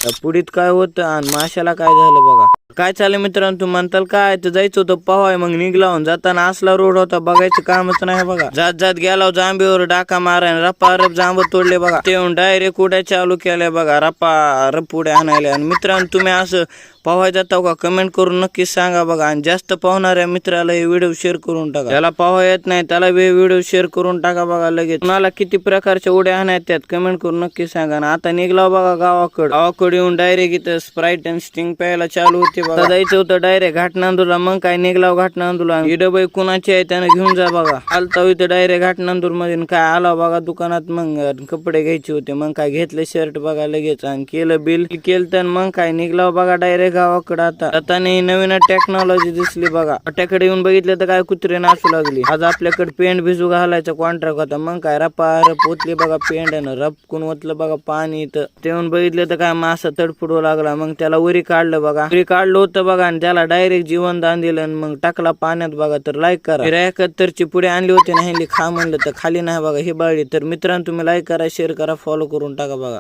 त्या पुडीत काय होतं आणि माशाला काय झालं बघा. काय चाललं मित्रांनो, तुम्ही म्हणताल काय तर जायचं होतं पवाय, मग निघलावून जाताना असला रोड होता बघायचं कामच नाही बघा. जात जात गेला जांबीवर डाका मारायला रप्पा रप जांब तोडले बघा. ते डायरेक्ट उड्या चालू केल्या बघा, रप्पा रप उड्या आणायला. आणि मित्रांनो तुम्ही असं पवाय जाता का कमेंट करून नक्कीच सांगा बघा. आणि जास्त पाहणाऱ्या मित्राला हे व्हिडिओ शेअर करून टाका. त्याला पाहावा येत नाही त्याला व्हिडिओ शेअर करून टाका बघा लगेच. कुणाला किती प्रकारच्या उड्या आणायत त्यात कमेंट करून नक्की सांगा. आणि आता निघला बघा गावाकडे येऊन डायरेक्ट इथं स्प्राईट आणि स्टिंग प्यायला चालू होते बघा. जायचं होतं डायरेक्ट घाटनांदूरला, मग काय निघला घाटनांदूरला. ही डबे कुणाची आहे त्यानं घेऊन जा बघा. आलता इथं डायरेक्ट घाटनांदूर मध्ये काय आला बघा दुकानात, मग कपडे घ्यायचे होते. मग काय घेतले शर्ट बघा लगेच आणि केलं बिल केलं. तर मग काय निघला बघा डायरेक्ट गावाकडे. आता नवीन टेक्नॉलॉजी दिसली बघा. त्याकडे येऊन बघितलं तर काय कुत्रे नाचू लागली. आज आपल्याकडे पेंट भिजू घालायचा कॉन्ट्रॅक्ट होता. मग काय रपा रप ओतली बघा पेंट, रपकून ओतलं बघा पाणी. इथं ते येऊन बघितलं तर काय मासा तडफडू लागला. मग त्याला उरी काढलं बघा, उरी काढलं होतं बघा. आणि त्याला डायरेक्ट जीवन दान दिलं आणि मग टाकला पाण्यात बघा. तर लाईक करा. 71ची पुढे आणली होती ना, खा म्हणलं तर खाली नाही बघा ही बाळली. तर मित्रांनो तुम्ही लाईक करा, शेअर करा, फॉलो करून टाका बघा.